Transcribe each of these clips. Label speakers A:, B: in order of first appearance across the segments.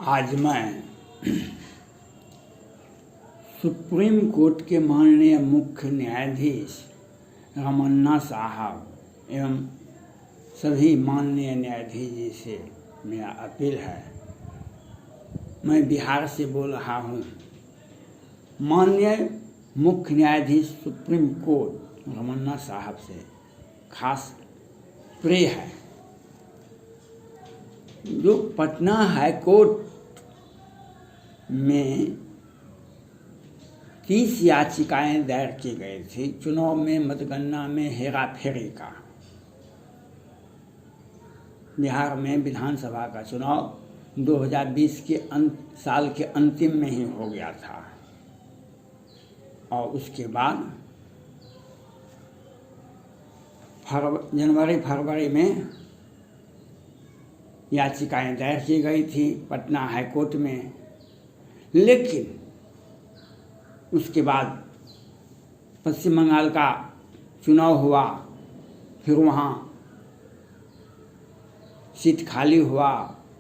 A: आज मैं supreme court के माननीय मुख्य न्यायाधीश रमन्ना साहब एवं सभी माननीय न्यायाधीश जी से मेरा अपील है। मैं बिहार से बोल रहा हूँ। माननीय मुख्य न्यायाधीश सुप्रीम कोर्ट रमन्ना साहब से खास प्रे है। जो पटना हाई कोर्ट में 30 याचिकाएं दायर की गई थी चुनाव में, मतगणना में हेरा फेरी का। बिहार में विधानसभा का चुनाव 2020 के साल के अंतिम में ही हो गया था और उसके बाद जनवरी फरवरी में याचिकाएं दायर की गई थी पटना हाई कोर्ट में। लेकिन उसके बाद पश्चिम बंगाल का चुनाव हुआ, फिर वहाँ सीट खाली हुआ,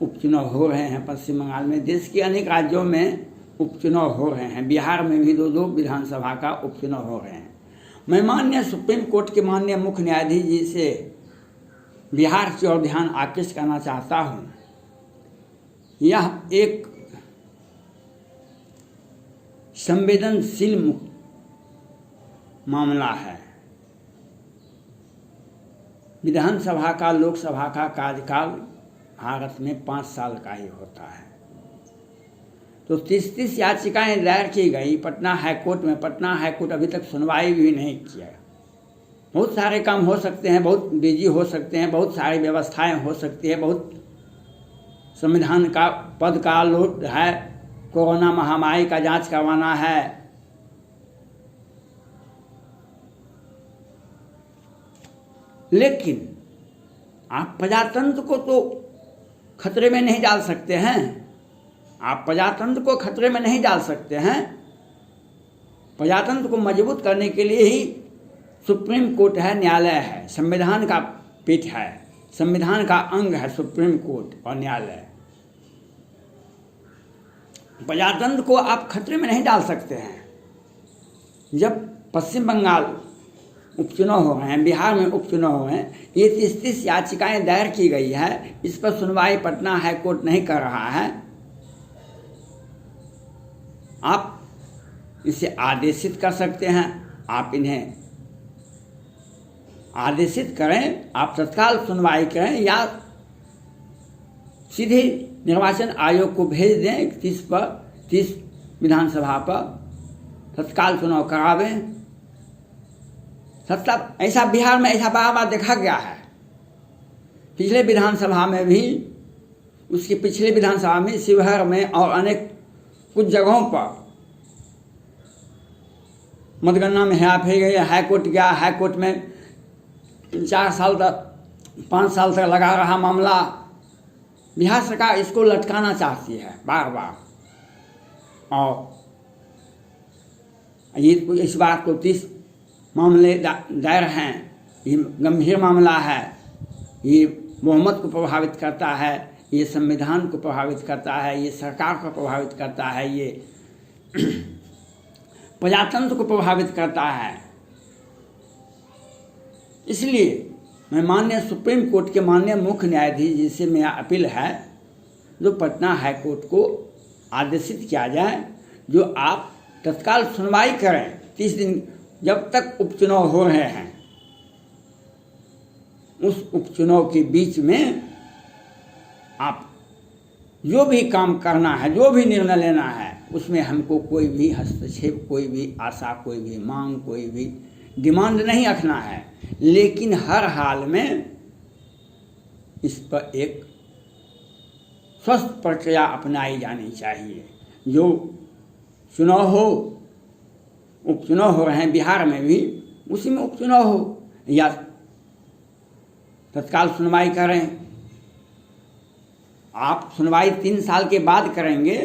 A: उपचुनाव हो रहे हैं पश्चिम बंगाल में। देश के अनेक राज्यों में उपचुनाव हो रहे हैं। बिहार में भी 2-2 विधानसभा का उपचुनाव हो रहे हैं। मैं माननीय सुप्रीम कोर्ट के माननीय मुख्य न्यायाधीश जी से बिहार की ओर ध्यान आकृष्ट करना चाहता हूँ। यह एक संवेदनशील मामला है। विधानसभा का, लोकसभा का कार्यकाल भारत में 5 साल का ही होता है। तो 30 याचिकाएं दायर की गई पटना हाई कोर्ट में। पटना हाई कोर्ट अभी तक सुनवाई भी नहीं किया। बहुत सारे काम हो सकते हैं, बहुत बिजी हो सकते हैं, बहुत सारी व्यवस्थाएं हो सकती है, बहुत संविधान का पद का लोड है, कोरोना महामारी का जांच करवाना है। लेकिन आप प्रजातंत्र को तो खतरे में नहीं डाल सकते हैं। आप प्रजातंत्र को खतरे में नहीं डाल सकते हैं। प्रजातंत्र को मजबूत करने के लिए ही सुप्रीम कोर्ट है, न्यायालय है, संविधान का पीठ है, संविधान का अंग है सुप्रीम कोर्ट और न्यायालय। प्रजातंत्र को आप खतरे में नहीं डाल सकते हैं। जब पश्चिम बंगाल उपचुनाव हो रहे हैं, बिहार में उपचुनाव हो रहे हैं, ये 30 याचिकाएं दायर की गई है, इस पर सुनवाई पटना हाई कोर्ट नहीं कर रहा है। आप इसे आदेशित कर सकते हैं। आप इन्हें आदेशित करें, आप तत्काल सुनवाई करें या सीधे निर्वाचन आयोग को भेज दें 30 विधानसभा पर तत्काल चुनाव करावें। मतलब ऐसा बिहार में ऐसा बार बार देखा गया है। पिछले विधानसभा में भी, उसके पिछले विधानसभा में, शिवहर में और अनेक कुछ जगहों पर मतगणना में हेराफेरी गई। हाई कोर्ट गया, हाई कोर्ट में 4 साल तक, 5 साल तक लगा रहा मामला। बिहार सरकार इसको लटकाना चाहती है बार बार। और ये इस बात को 30 मामले दायर हैं। ये गंभीर मामला है। ये बहुमत को प्रभावित करता है, ये संविधान को प्रभावित करता है, ये सरकार को प्रभावित करता है, ये प्रजातंत्र को प्रभावित करता है। इसलिए मैं माननीय सुप्रीम कोर्ट के माननीय मुख्य न्यायाधीश जी से मेरा अपील है, जो पटना हाई कोर्ट को आदेशित किया जाए, जो आप तत्काल सुनवाई करें 30 दिन, जब तक उपचुनाव हो रहे हैं। उस उपचुनाव के बीच में आप जो भी काम करना है, जो भी निर्णय लेना है, उसमें हमको कोई भी हस्तक्षेप, कोई भी आशा, कोई भी मांग, कोई भी डिमांड नहीं रखना है। लेकिन हर हाल में इस पर एक स्वस्थ प्रक्रिया अपनाई जानी चाहिए। जो चुनाव हो, उपचुनाव हो रहे हैं बिहार में भी, उसी में उपचुनाव हो या तत्काल सुनवाई करें। आप सुनवाई 3 साल के बाद करेंगे,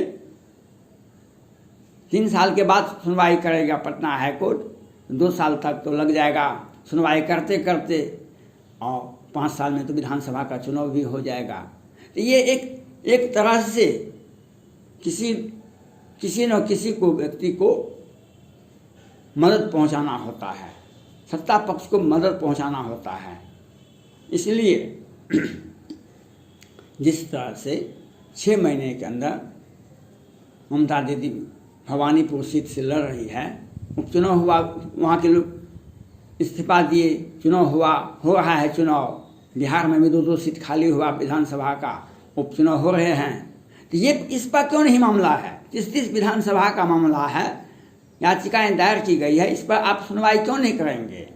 A: 3 साल के बाद सुनवाई करेगा पटना हाई कोर्ट। 2 साल तक तो लग जाएगा सुनवाई करते करते, और 5 साल में तो विधानसभा का चुनाव भी हो जाएगा। तो ये एक तरह से किसी न किसी को व्यक्ति को मदद पहुंचाना होता है, सत्ता पक्ष को मदद पहुंचाना होता है। इसलिए जिस तरह से 6 महीने के अंदर ममता दीदी भवानीपुर सीट से लड़ रही है, उपचुनाव हुआ, वहाँ के लोग इस्तीफा दिए, चुनाव हुआ, हो रहा है चुनाव, बिहार में भी 2-2 सीट खाली हुआ, विधानसभा का उपचुनाव हो रहे हैं। तो ये इस पर क्यों नहीं मामला है? 30 विधानसभा का मामला है, याचिकाएं दायर की गई है, इस पर आप सुनवाई क्यों नहीं करेंगे?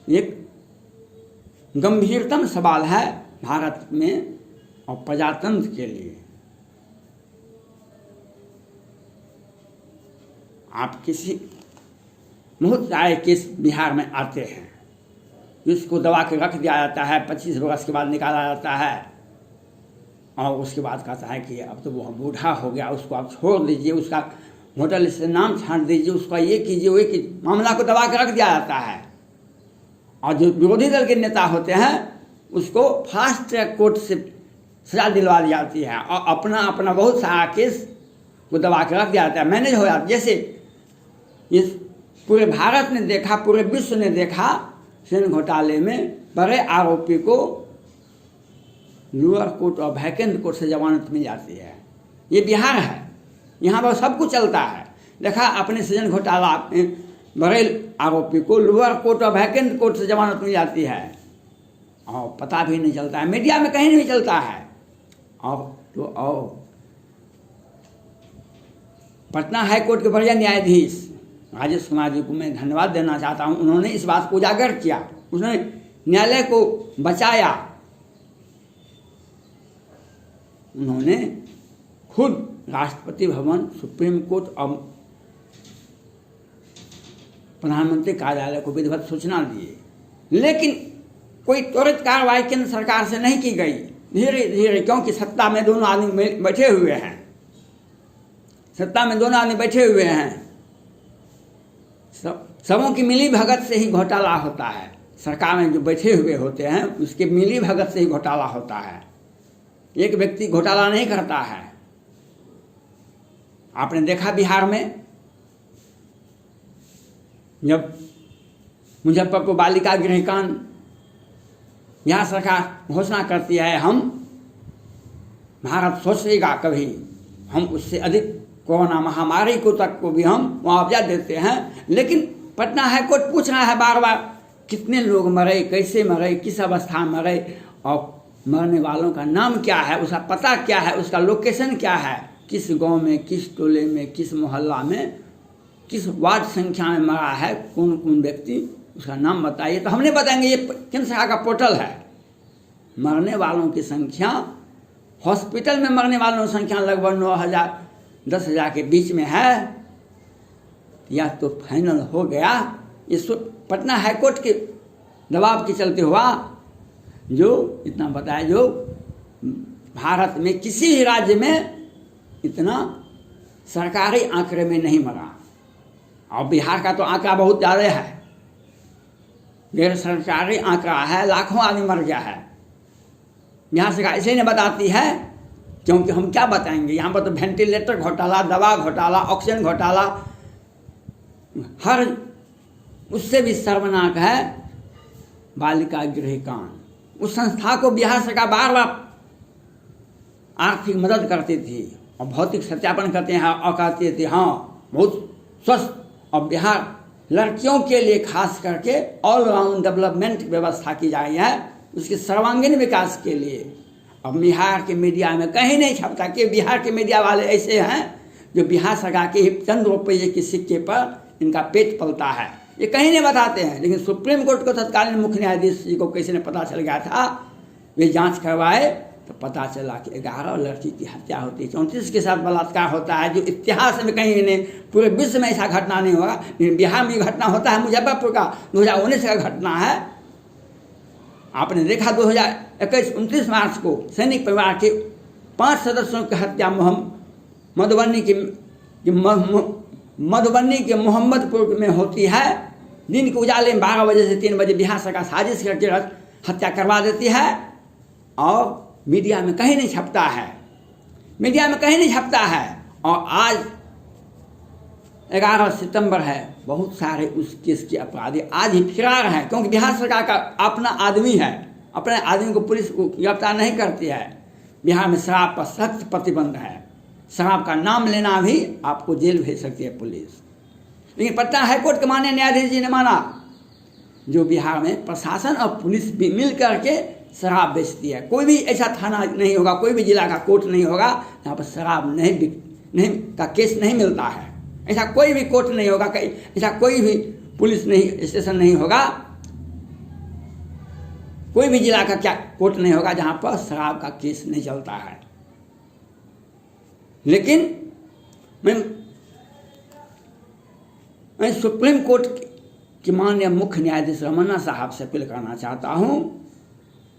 A: एक गंभीरतम सवाल है भारत में और प्रजातंत्र के लिए। आप किसी बहुत सारे केस बिहार में आते हैं, जिसको दबा के रख दिया जाता है, 25 वर्ष के बाद निकाला जाता है और उसके बाद कहता है कि अब तो वो बूढ़ा हो गया, उसको आप छोड़ दीजिए, उसका होटल से नाम छांट दीजिए, उसका ये कीजिए वो कीजिए, मामला को दबा के रख दिया जाता है। और जो विरोधी दल के नेता होते हैं उसको फास्ट ट्रैक कोर्ट से सजा दिलवा दी जाती है और अपना बहुत सारा केस को दबा के रख दिया जाता है, मैनेज हो जाता है। जैसे इस पूरे भारत ने देखा, पूरे विश्व ने देखा, सेन घोटाले में बड़े आरोपी को लोअर कोर्ट और वैकेंट कोर्ट से जमानत मिल जाती है। ये बिहार है, यहाँ पर सब कुछ चलता है। देखा अपने सृजन घोटाला में बड़े आरोपी को लोअर कोर्ट और वैकेंट कोर्ट से जमानत मिल जाती है और पता भी नहीं चलता है, मीडिया में कहीं नहीं चलता है। और पटना हाई कोर्ट के वरीय न्यायाधीश राजेश कुमार जी को मैं धन्यवाद देना चाहता हूँ, उन्होंने इस बात को उजागर किया, उन्होंने न्यायालय को बचाया, उन्होंने खुद राष्ट्रपति भवन, सुप्रीम कोर्ट और प्रधानमंत्री कार्यालय को विधिवत सूचना दिए, लेकिन कोई त्वरित कार्रवाई केंद्र सरकार से नहीं की गई। धीरे धीरे, क्योंकि सत्ता में दोनों आदमी बैठे हुए हैं, सत्ता में दोनों आदमी बैठे हुए हैं, सबों की मिली भगत से ही घोटाला होता है। सरकार में जो बैठे हुए होते हैं उसके मिली भगत से ही घोटाला होता है, एक व्यक्ति घोटाला नहीं करता है। आपने देखा बिहार में जब मुजफ्फरपुर बालिका गृह कांड, यहाँ सरकार घोषणा करती है हम भारत सोचेगा कभी, हम उससे अधिक कोरोना महामारी को तक को भी हम मुआवजा देते हैं, लेकिन पटना हाई कोर्ट पूछ रहा है बार बार कितने लोग मरे, कैसे मरे, किस अवस्था में मरे और मरने वालों का नाम क्या है, उसका पता क्या है, उसका लोकेशन क्या है, किस गांव में, किस टोले में, किस मोहल्ला में, किस वार्ड संख्या में मरा है, कौन कौन व्यक्ति, उसका नाम बताइए। तो हमने बताएंगे, ये केंद्र सरकार का पोर्टल है। मरने वालों की संख्या, हॉस्पिटल में मरने वालों की संख्या लगभग 9,000 10,000 के बीच में है। या तो फाइनल हो गया, इस पटना हाईकोर्ट के दबाव के चलते हुआ, जो इतना बताया, जो भारत में किसी भी राज्य में इतना सरकारी आंकड़े में नहीं मरा, और बिहार का तो आंकड़ा बहुत ज़्यादा है, गैर सरकारी आंकड़ा है, लाखों आदमी मर गया है। यहाँ सरकार इसे नहीं बताती है, क्योंकि हम क्या बताएंगे, यहाँ पर तो वेंटिलेटर घोटाला, दवा घोटाला, ऑक्सीजन घोटाला, हर उससे भी शर्मनाक है बालिका गृह कांड। उस संस्था को बिहार सरकार बार बार आर्थिक मदद करती थी और भौतिक सत्यापन करते हैं और कहते थे हाँ बहुत स्वस्थ, और बिहार लड़कियों के लिए खास करके ऑलराउंड डेवलपमेंट व्यवस्था की जा रही है, उसके सर्वांगीण विकास के लिए। अब बिहार के मीडिया में कहीं नहीं छपता कि बिहार के मीडिया वाले ऐसे हैं जो बिहार सरकार के चंद रुपये के सिक्के पर इनका पेट पलता है, ये कहीं नहीं बताते हैं। लेकिन सुप्रीम कोर्ट को तत्कालीन मुख्य न्यायाधीश जी को कैसे ने पता चल गया था, वे जांच करवाए तो पता चला कि 11 लड़की की हत्या होती है, 34 के साथ बलात्कार होता है, जो इतिहास में कहीं नहीं, पूरे विश्व में ऐसा घटना नहीं होगा, लेकिन बिहार में घटना होता है। मुजफ्फरपुर का 2019 का घटना है, आपने देखा 2021 29 मार्च को सैनिक परिवार के 5 सदस्यों की हत्या मधुबनी के मोहम्मदपुर में होती है। दिन के उजाले में 12 बजे से 3 बजे बिहार सरकार साजिश करके हत्या करवा देती है और मीडिया में कहीं नहीं छपता है। मीडिया में कहीं नहीं छपता है। और आज 11 सितंबर है, बहुत सारे उस केस के अपराधी आज ही फरार हैं, क्योंकि बिहार सरकार का अपना आदमी है, अपने आदमी को पुलिस गिरफ्तार नहीं करती है। बिहार में शराब पर सख्त प्रतिबंध है, शराब का नाम लेना भी आपको जेल भेज सकती है पुलिस। लेकिन पटना हाईकोर्ट के माननीय न्यायाधीश जी ने माना, जो बिहार में प्रशासन और पुलिस भी मिल करके शराब बेचती है। कोई भी ऐसा थाना नहीं होगा, कोई भी जिला का कोर्ट नहीं होगा जहाँ पर शराब नहीं का केस नहीं मिलता है। ऐसा कोई भी कोर्ट नहीं होगा, ऐसा कोई भी पुलिस नहीं स्टेशन नहीं होगा, कोई भी जिला का क्या कोर्ट नहीं होगा जहाँ पर शराब का केस नहीं चलता है। लेकिन मैं सुप्रीम कोर्ट के माननीय मुख्य न्यायाधीश रमन्ना साहब से अपील करना चाहता हूँ,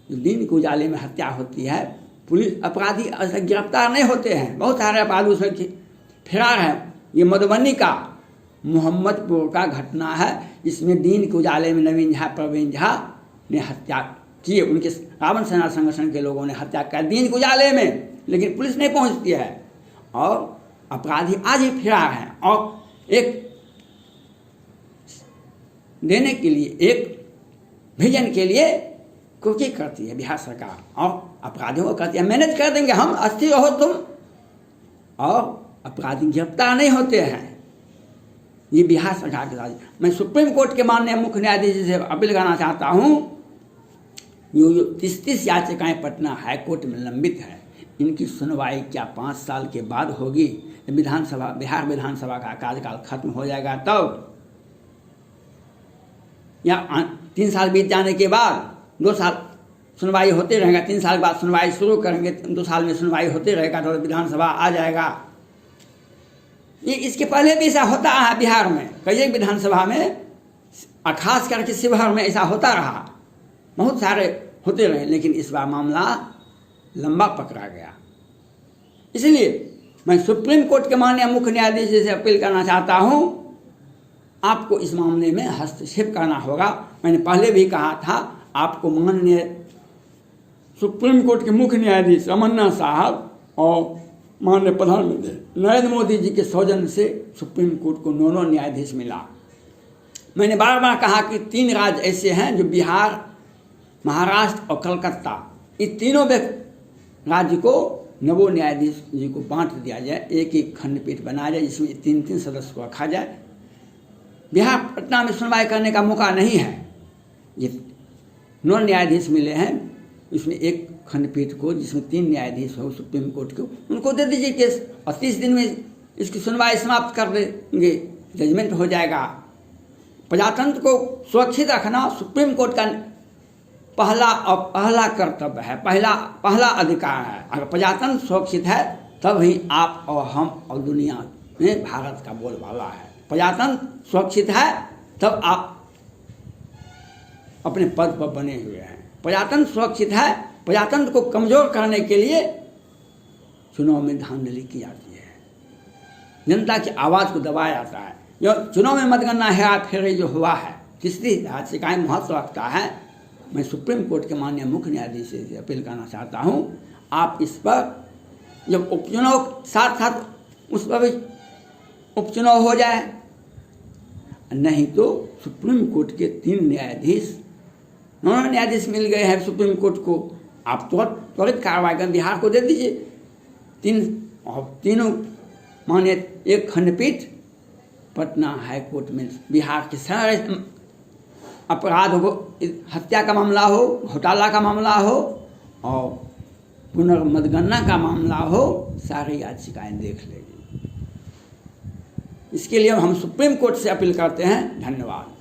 A: जो दिन के उजाले में हत्या होती है, पुलिस अपराधी गिरफ्तार नहीं होते हैं, बहुत सारे अपराधी उसमें फरार है। ये मधुबनी का मोहम्मदपुर का घटना है, इसमें दिन के उजाले में नवीन झा, प्रवीण झा ने हत्या की, उनके रावण सेना संगठन के लोगों ने हत्या कर दिन के उजाले में, लेकिन पुलिस नहीं पहुंचती है और अपराधी आज ही फरार हैं। और एक देने के लिए, एक विजन के लिए कोशिश करती है बिहार सरकार और अपराधियों को कहती है मैनेज कर देंगे हम, अस्थिर रहो तुम, और अपराधी गिरफ्तार नहीं होते हैं। ये बिहार सरकार के साथ मैं सुप्रीम कोर्ट के माननीय मुख्य न्यायाधीश से अपील करना चाहता हूँ, जो 30 याचिकाएं पटना हाईकोर्ट में लंबित है, इनकी सुनवाई क्या 5 साल के बाद होगी? बिहार विधानसभा का कार्यकाल खत्म हो जाएगा तब, या 3 साल बीत जाने के बाद 2 साल सुनवाई होते रहेगा, 3 साल के बाद सुनवाई शुरू करेंगे, 2 साल में सुनवाई होते रहेगा तो विधानसभा आ जाएगा। ये इसके पहले भी ऐसा होता है बिहार में, कई विधानसभा में, खास करके शिवहर में ऐसा होता रहा, बहुत सारे होते रहे, लेकिन इस बार मामला लंबा पकड़ा गया। इसलिए मैं सुप्रीम कोर्ट के माननीय मुख्य न्यायाधीश से अपील करना चाहता हूँ, आपको इस मामले में हस्तक्षेप करना होगा। मैंने पहले भी कहा था, आपको माननीय सुप्रीम कोर्ट के मुख्य न्यायाधीश रमन्ना साहब और माननीय प्रधानमंत्री नरेंद्र मोदी जी के सौजन्य से सुप्रीम कोर्ट को 9 न्यायाधीश मिला। मैंने बार बार कहा कि 3 राज्य ऐसे हैं जो बिहार, महाराष्ट्र और कलकत्ता, इन तीनों राज्य को 9 न्यायाधीश जी को बांट दिया जाए, एक खंडपीठ बनाया जाए जिसमें 3 सदस्य को रखा जाए। बिहार पटना में सुनवाई करने का मौका नहीं है, ये 9 न्यायाधीश मिले हैं, इसमें एक खंडपीठ को जिसमें 3 न्यायाधीश हो सुप्रीम कोर्ट को, उनको दे दीजिए केस और 30 दिन में इसकी सुनवाई समाप्त कर देंगे, जजमेंट हो जाएगा। प्रजातंत्र को सुरक्षित रखना सुप्रीम कोर्ट का पहला कर्तव्य है, पहला अधिकार है। अगर प्रजातंत्र सुरक्षित है तब ही आप और हम और दुनिया में भारत का बोलबाला है। प्रजातंत्र सुरक्षित है तब आप अपने पद पर बने हुए हैं। प्रजातंत्र सुरक्षित है, प्रजातंत्र को कमजोर करने के लिए चुनाव में धांधली की जाती है, जनता की आवाज़ को दबाया जाता है। जो चुनाव में मतगणना हेरा फेरी जो हुआ है, तीसरी याचिकाएं महत्व रखता है। मैं सुप्रीम कोर्ट के माननीय मुख्य न्यायाधीश से अपील करना चाहता हूँ, आप इस पर जब उपचुनाव साथ साथ उस पर भी उपचुनाव हो जाए, नहीं तो सुप्रीम कोर्ट के 3 न्यायाधीश, 9 न्यायाधीश मिल गए हैं सुप्रीम कोर्ट को, आप त्वरित कार्रवाई कर बिहार को दे दीजिए। 3 माने एक खंडपीठ पटना हाईकोर्ट में बिहार के सारे अपराध हो, हत्या का मामला हो, घोटाला का मामला हो और पुनर्मतगणना का मामला हो, सारी याचिकाएं देख लेगी। इसके लिए हम सुप्रीम कोर्ट से अपील करते हैं। धन्यवाद।